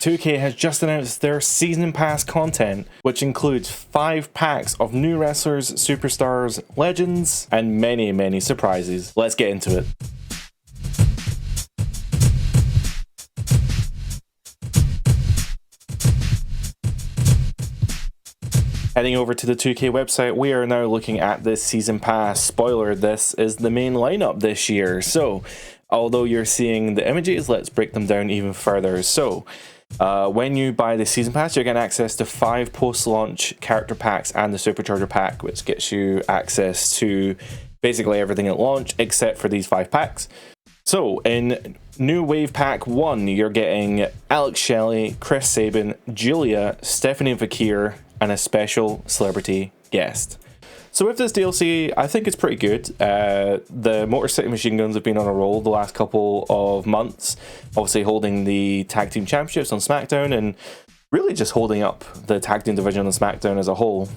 2K has just announced their Season Pass content, which includes 5 packs of new wrestlers, superstars, legends, and many, many surprises. Let's get into it. Heading over to the 2K website, we are now looking at this Season Pass. Spoiler, this is the main lineup this year. So, although you're seeing the images, let's break them down even further. So, when you buy the Season Pass, you're getting access to 5 post-launch character packs and the Supercharger pack, which gets you access to basically everything at launch, except for these 5 packs. So, in New Wave Pack 1, you're getting Alex Shelley, Chris Sabin, Julia, Stephanie Vakir, and a special celebrity guest. So with this DLC, I think it's pretty good. The Motor City Machine Guns have been on a roll the last couple of months, obviously holding the Tag Team Championships on SmackDown and really just holding up the Tag Team division on SmackDown as a whole.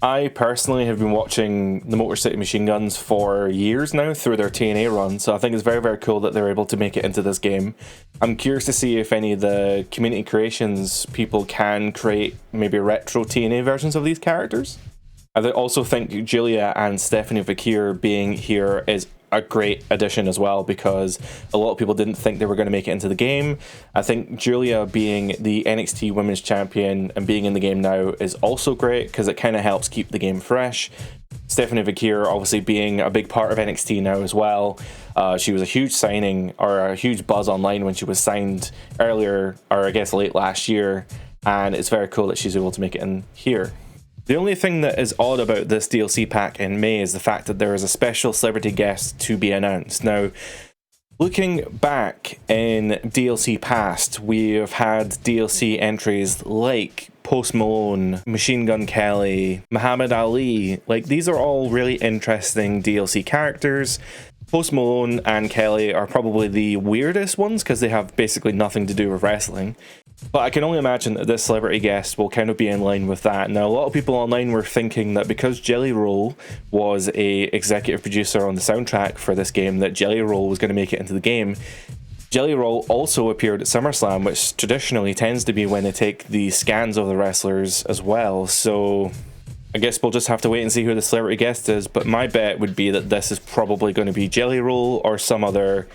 I personally have been watching the Motor City Machine Guns for years now through their TNA run, so I think it's very, very cool that they're able to make it into this game. I'm curious to see if any of the community creations people can create maybe retro TNA versions of these characters. I also think Julia and Stephanie Vakir being here is a great addition as well, because a lot of people didn't think they were going to make it into the game. I think Julia being the NXT Women's Champion and being in the game now is also great, because it kind of helps keep the game fresh. Stephanie Vakir obviously being a big part of NXT now as well. She was a huge signing, or a huge buzz online when she was signed earlier, or I guess late last year, and it's very cool that she's able to make it in here. The only thing that is odd about this DLC pack in May is the fact that there is a special celebrity guest to be announced. Now, looking back in DLC past, we have had DLC entries like Post Malone, Machine Gun Kelly, Muhammad Ali. Like, these are all really interesting DLC characters. Post Malone and Kelly are probably the weirdest ones because they have basically nothing to do with wrestling. But I can only imagine that this celebrity guest will kind of be in line with that. Now, a lot of people online were thinking that because Jelly Roll was a executive producer on the soundtrack for this game, that Jelly Roll was going to make it into the game. Jelly Roll also appeared at SummerSlam, which traditionally tends to be when they take the scans of the wrestlers as well. So I guess we'll just have to wait and see who the celebrity guest is. But my bet would be that this is probably going to be Jelly Roll or some other.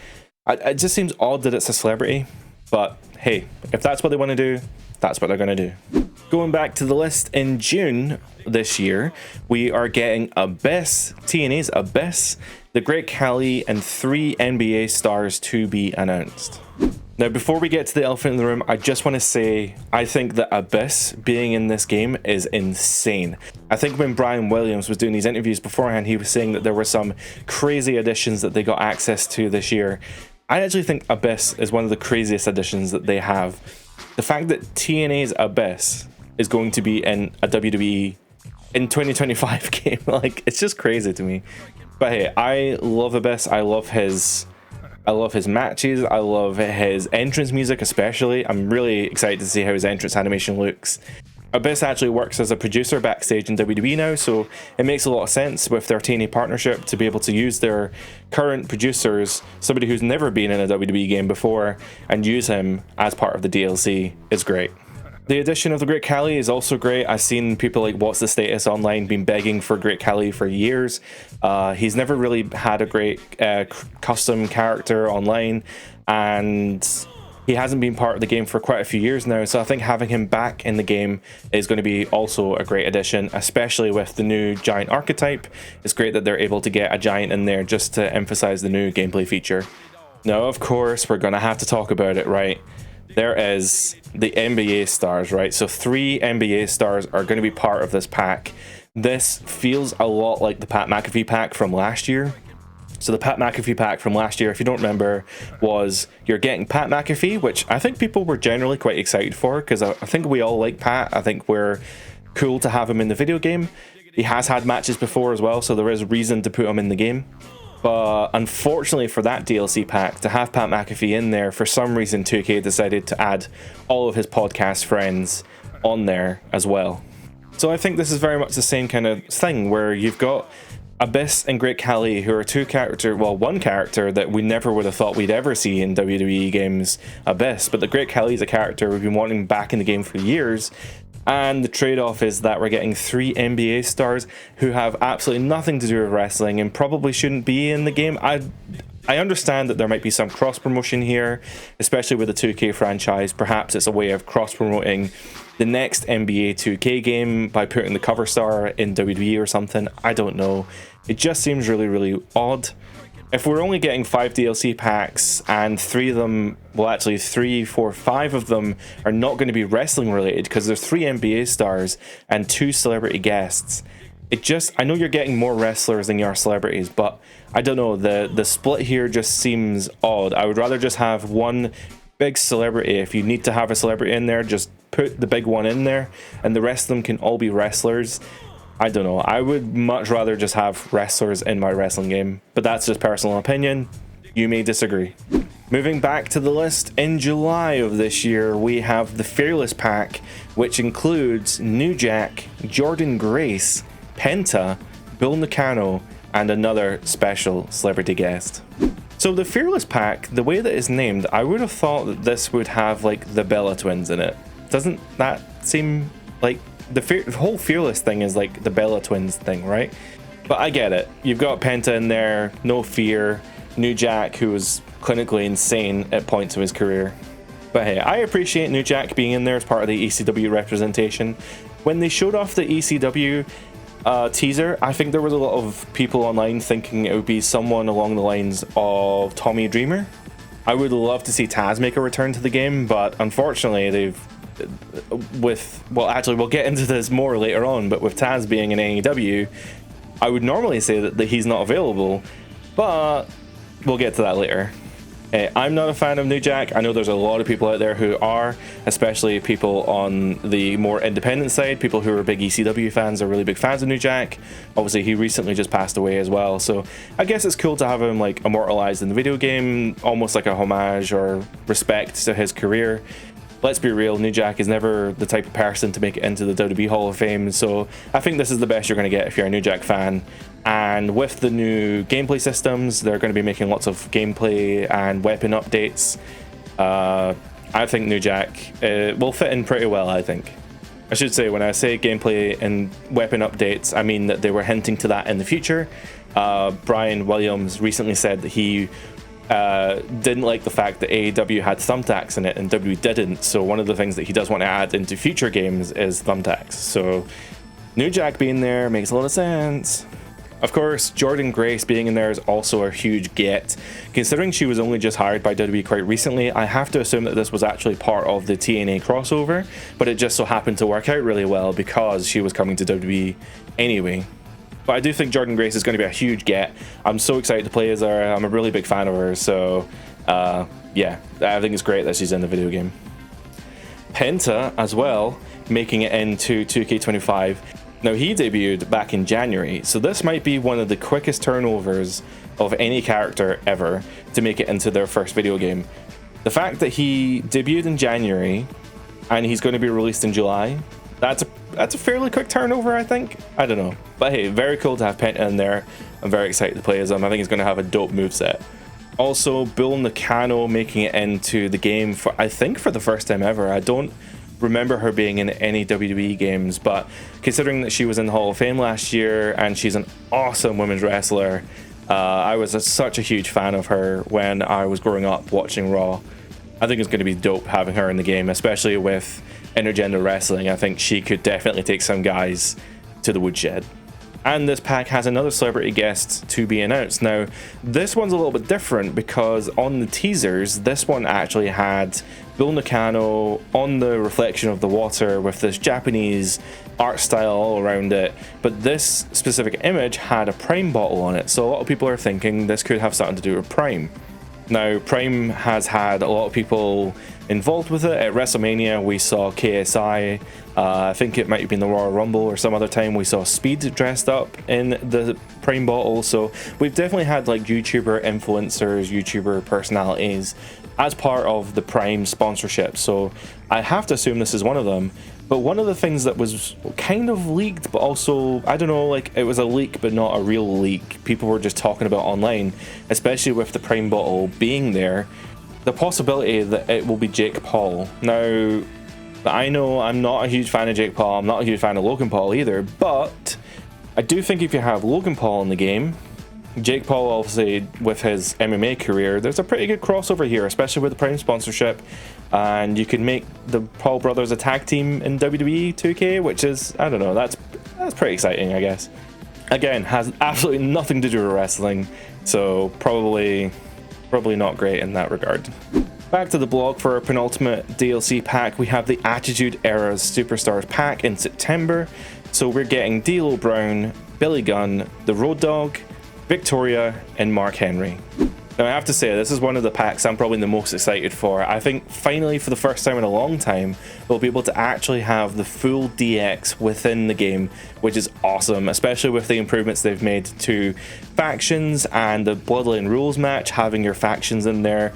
It just seems odd that it's a celebrity. But hey, if that's what they want to do, that's what they're going to do. Going back to the list, in June this year, we are getting Abyss, TNA's Abyss, The Great Khali, and 3 NBA stars to be announced. Now, before we get to the elephant in the room, I just want to say I think that Abyss being in this game is insane. I think when Brian Williams was doing these interviews beforehand, he was saying that there were some crazy additions that they got access to this year. I actually think Abyss is one of the craziest additions that they have. The fact that TNA's Abyss is going to be in a WWE in 2025 game, like, it's just crazy to me. But hey, I love Abyss. I love his matches. I love his entrance music especially. I'm really excited to see how his entrance animation looks. Abyss actually works as a producer backstage in WWE now, so it makes a lot of sense with their TNA partnership to be able to use their current producers, somebody who's never been in a WWE game before, and use him as part of the DLC is great. The addition of the Great Khali is also great. I've seen people like What's the Status online been begging for Great Khali for years. He's never really had a great custom character online, and he hasn't been part of the game for quite a few years now, so I think having him back in the game is going to be also a great addition, especially with the new giant archetype. It's great that they're able to get a giant in there just to emphasize the new gameplay feature. Now, of course, we're going to have to talk about it, right? There is the NBA stars, right? So 3 NBA stars are going to be part of this pack. This feels a lot like the Pat McAfee pack from last year. So the Pat McAfee pack from last year, if you don't remember, was you're getting Pat McAfee, which I think people were generally quite excited for, because I think we all like Pat. I think we're cool to have him in the video game. He has had matches before as well, so there is reason to put him in the game. But unfortunately for that DLC pack, to have Pat McAfee in there, for some reason 2K decided to add all of his podcast friends on there as well. So I think this is very much the same kind of thing, where you've got Abyss and Great Khali, who are one character that we never would have thought we'd ever see in WWE games, Abyss, but the Great Khali is a character we've been wanting back in the game for years, and the trade-off is that we're getting 3 NBA stars who have absolutely nothing to do with wrestling and probably shouldn't be in the game. I understand that there might be some cross-promotion here, especially with the 2K franchise. Perhaps it's a way of cross-promoting the next NBA 2K game by putting the cover star in WWE or something. I don't know. It just seems really, really odd. If we're only getting 5 DLC packs and 3 of them, well actually 3, 4, 5 of them are not going to be wrestling related because there's 3 NBA stars and 2 celebrity guests. I know you're getting more wrestlers than you are celebrities, but I don't know, the split here just seems odd. I would rather just have one big celebrity. If you need to have a celebrity in there, just put the big one in there, and the rest of them can all be wrestlers. I don't know, I would much rather just have wrestlers in my wrestling game, but that's just personal opinion. You may disagree. Moving back to the list, in July of this year, we have the Fearless Pack, which includes New Jack, Jordan Grace, Penta, Bill Nakano, and another special celebrity guest. So the Fearless Pack, the way that it's named, I would have thought that this would have like the Bella twins in it. Doesn't that seem like the whole Fearless thing is like the Bella twins thing, right? But I get it. You've got Penta in there, no fear, New Jack, who was clinically insane at points of his career. But hey, I appreciate New Jack being in there as part of the ECW representation. When they showed off the ECW teaser, I think there was a lot of people online thinking it would be someone along the lines of Tommy Dreamer. I would love to see Taz make a return to the game, but unfortunately actually we'll get into this more later on, but with Taz being in AEW, I would normally say that he's not available, but we'll get to that later. I'm not a fan of New Jack. I know there's a lot of people out there who are, especially people on the more independent side. People who are big ECW fans are really big fans of New Jack. Obviously, he recently just passed away as well, so I guess it's cool to have him like immortalized in the video game, almost like a homage or respect to his career. Let's be real, New Jack is never the type of person to make it into the WWE Hall of Fame, so I think this is the best you're going to get if you're a New Jack fan. And with the new gameplay systems, they're going to be making lots of gameplay and weapon updates. I think New Jack will fit in pretty well, I think. I should say, when I say gameplay and weapon updates, I mean that they were hinting to that in the future. Brian Williams recently said that he didn't like the fact that AEW had thumbtacks in it and WWE didn't, so one of the things that he does want to add into future games is thumbtacks. So New Jack being there makes a lot of sense. Of course, Jordan Grace being in there is also a huge get. Considering she was only just hired by WWE quite recently, I have to assume that this was actually part of the TNA crossover, but it just so happened to work out really well because she was coming to WWE anyway. But I do think Jordan Grace is going to be a huge get. I'm so excited to play as her. I'm a really big fan of her, so yeah, I think it's great that she's in the video game. Penta as well, making it into 2K25. Now, he debuted back in January, so this might be one of the quickest turnovers of any character ever to make it into their first video game. The fact that he debuted in January and he's going to be released in July, that's a fairly quick turnover, I think. I don't know. But hey, very cool to have Penta in there. I'm very excited to play as him. I think he's going to have a dope moveset. Also, Bill Nakano making it into the game for, I think, for the first time ever. I don't remember her being in any WWE games, but considering that she was in the Hall of Fame last year and she's an awesome women's wrestler, I was such a huge fan of her when I was growing up watching Raw. I think it's going to be dope having her in the game, especially with intergender wrestling. I think she could definitely take some guys to the woodshed. And this pack has another celebrity guest to be announced. Now, this one's a little bit different because on the teasers, this one actually had Bill Nakano on the reflection of the water with this Japanese art style all around it. But this specific image had a Prime bottle on it. So a lot of people are thinking this could have something to do with Prime. Now, Prime has had a lot of people involved with it. At WrestleMania, we saw KSI. I think it might have been the Royal Rumble or some other time we saw Speed dressed up in the Prime bottle. So we've definitely had like YouTuber influencers, YouTuber personalities as part of the Prime sponsorship. So I have to assume this is one of them. But one of the things that was kind of leaked, but also, I don't know, like it was a leak but not a real leak, people were just talking about online, especially with the Prime bottle being there, the possibility that it will be Jake Paul. Now, I know I'm not a huge fan of Jake Paul, I'm not a huge fan of Logan Paul either, but I do think if you have Logan Paul in the game, Jake Paul, obviously, with his MMA career, there's a pretty good crossover here, especially with the Prime sponsorship. And you can make the Paul brothers a tag team in WWE 2K, which is, I don't know, that's pretty exciting, I guess. Again, has absolutely nothing to do with wrestling, so probably not great in that regard. Back to the blog for our penultimate DLC pack, we have the Attitude Era's Superstars pack in September. So we're getting D'Lo Brown, Billy Gunn, the Road Dogg, Victoria, and Mark Henry. Now I have to say, this is one of the packs I'm probably the most excited for. I think finally, for the first time in a long time, we'll be able to actually have the full DX within the game, which is awesome, especially with the improvements they've made to factions and the Bloodline rules match, having your factions in there.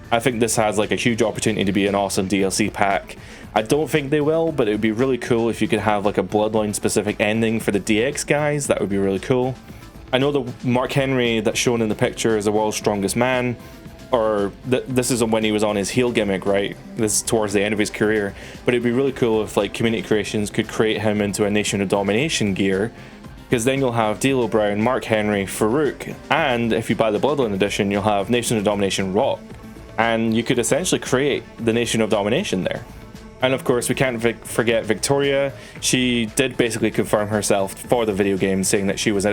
I think this has like a huge opportunity to be an awesome DLC pack. I don't think they will, but it would be really cool if you could have like a Bloodline specific ending for the DX guys. That would be really cool. I know the Mark Henry that's shown in the picture is the world's strongest man, or this is when he was on his heel gimmick, right? This is towards the end of his career, but it'd be really cool if like Community Creations could create him into a Nation of Domination gear, because then you'll have D'Lo Brown, Mark Henry, Farouk, and if you buy the Bloodline edition, you'll have Nation of Domination Rock, and you could essentially create the Nation of Domination there. And of course, we can't forget Victoria. She did basically confirm herself for the video game, saying that she was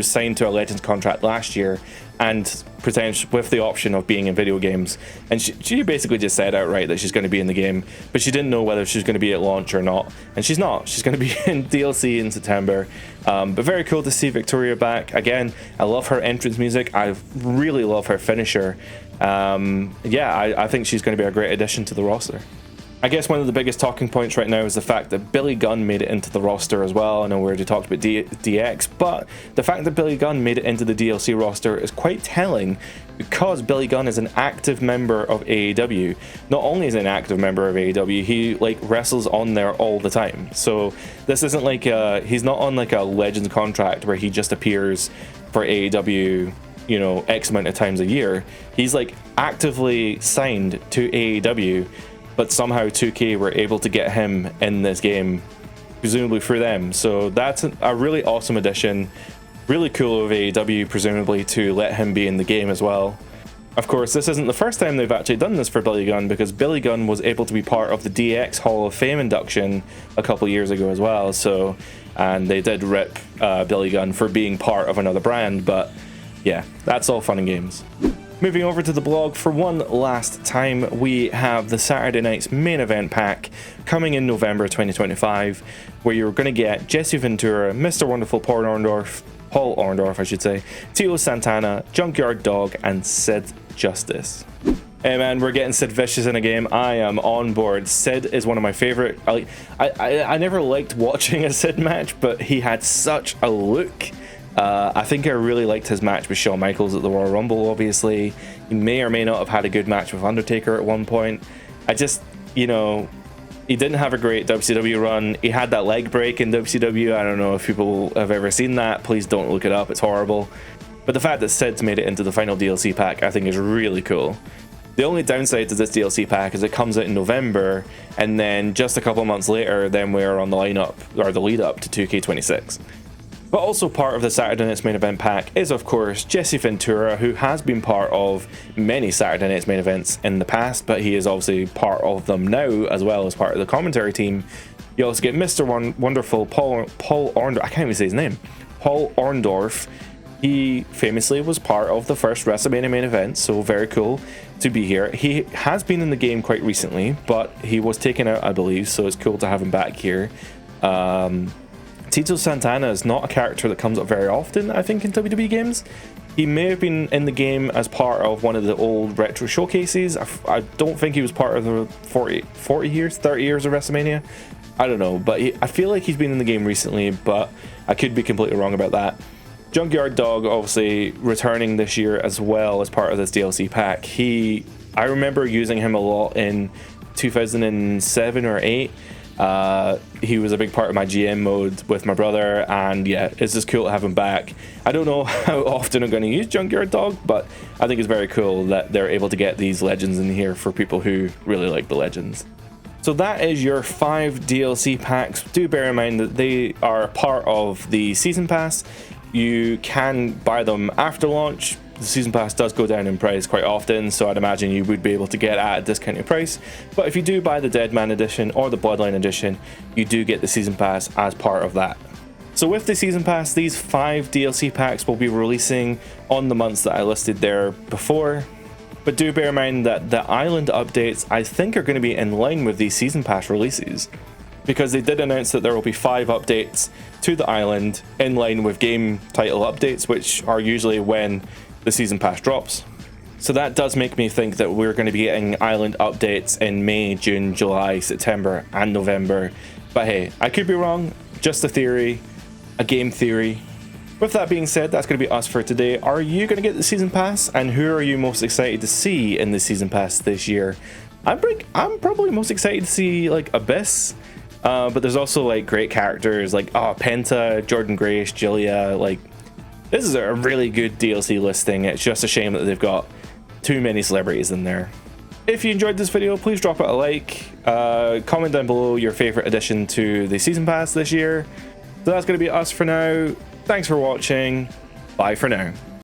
signed to a Legends contract last year, and potentially with the option of being in video games. And she basically just said outright that she's going to be in the game, but she didn't know whether she's going to be at launch or not. And she's not. She's going to be in DLC in September. But very cool to see Victoria back. Again, I love her entrance music. I really love her finisher. Yeah, I think she's going to be a great addition to the roster. I guess one of the biggest talking points right now is the fact that Billy Gunn made it into the roster as well. I know we already talked about DX, but the fact that Billy Gunn made it into the DLC roster is quite telling, because Billy Gunn is an active member of AEW. Not only is he an active member of AEW, he like wrestles on there all the time. So this isn't like he's not on like a Legends contract where he just appears for AEW, you know, X amount of times a year. He's like actively signed to AEW, but somehow 2K were able to get him in this game, presumably through them. So that's a really awesome addition. Really cool of AEW, presumably, to let him be in the game as well. Of course, this isn't the first time they've actually done this for Billy Gunn, because Billy Gunn was able to be part of the DX Hall of Fame induction a couple years ago as well. So, and they did rip Billy Gunn for being part of another brand, but yeah, that's all fun and games. Moving over to the blog for one last time, we have the Saturday Night's Main Event pack coming in November 2025, where you're going to get Jesse Ventura, Mr. Wonderful Paul Orndorff, I should say, Tito Santana, Junkyard Dog, and Sid Justice. Hey man, we're getting Sid Vicious in a game. I am on board. Sid is one of my favorite. I never liked watching a Sid match, but he had such a look. I think I really liked his match with Shawn Michaels at the Royal Rumble, obviously. He may or may not have had a good match with Undertaker at one point. I just, you know, he didn't have a great WCW run. He had that leg break in WCW. I don't know if people have ever seen that. Please don't look it up. It's horrible. But the fact that Sid's made it into the final DLC pack, I think is really cool. The only downside to this DLC pack is it comes out in November, and then just a couple months later, then we're on the lineup, or the lead up to 2K26. But also part of the Saturday Night's Main Event pack is, of course, Jesse Ventura, who has been part of many Saturday Night's Main Events in the past, but he is obviously part of them now, as well as part of the commentary team. You also get Mr. Wonderful Paul Orndorff. I can't even say his name. Paul Orndorff. He famously was part of the first WrestleMania Main Event, so very cool to be here. He has been in the game quite recently, but he was taken out, I believe, so it's cool to have him back here. Tito Santana is not a character that comes up very often, I think, in WWE games. He may have been in the game as part of one of the old retro showcases. I don't think he was part of the 30 years of WrestleMania. I don't know, but I feel like he's been in the game recently, but I could be completely wrong about that. Junkyard Dog, obviously, returning this year as well as part of this DLC pack. He I remember using him a lot in 2007 or 8. He was a big part of my GM mode with my brother, and yeah, it's just cool to have him back. I don't know how often I'm going to use Junkyard Dog, but I think it's very cool that they're able to get these legends in here for people who really like the legends. So that is your 5 DLC packs. Do bear in mind that they are part of the Season Pass. You can buy them after launch. The Season Pass does go down in price quite often, so I'd imagine you would be able to get at a discounted price. But if you do buy the Deadman Edition or the Bloodline Edition, you do get the Season Pass as part of that. So with the Season Pass, these 5 DLC packs will be releasing on the months that I listed there before. But do bear in mind that the island updates, I think, are going to be in line with these Season Pass releases, because they did announce that there will be 5 updates to the island in line with game title updates, which are usually when the Season Pass drops. So that does make me think that we're going to be getting island updates in May, June, July, September, and November. But hey, I could be wrong. Just a theory, a game theory. With that being said, that's going to be us for today. Are you going to get the Season Pass? And who are you most excited to see in the Season Pass this year? I'm probably most excited to see like Abyss. But there's also like great characters like Penta, Jordan Grace, Julia. Like, this is a really good DLC listing. It's just a shame that they've got too many celebrities in there. If you enjoyed this video, please drop it a like. Comment down below your favorite addition to the Season Pass this year. So that's going to be us for now. Thanks for watching. Bye for now.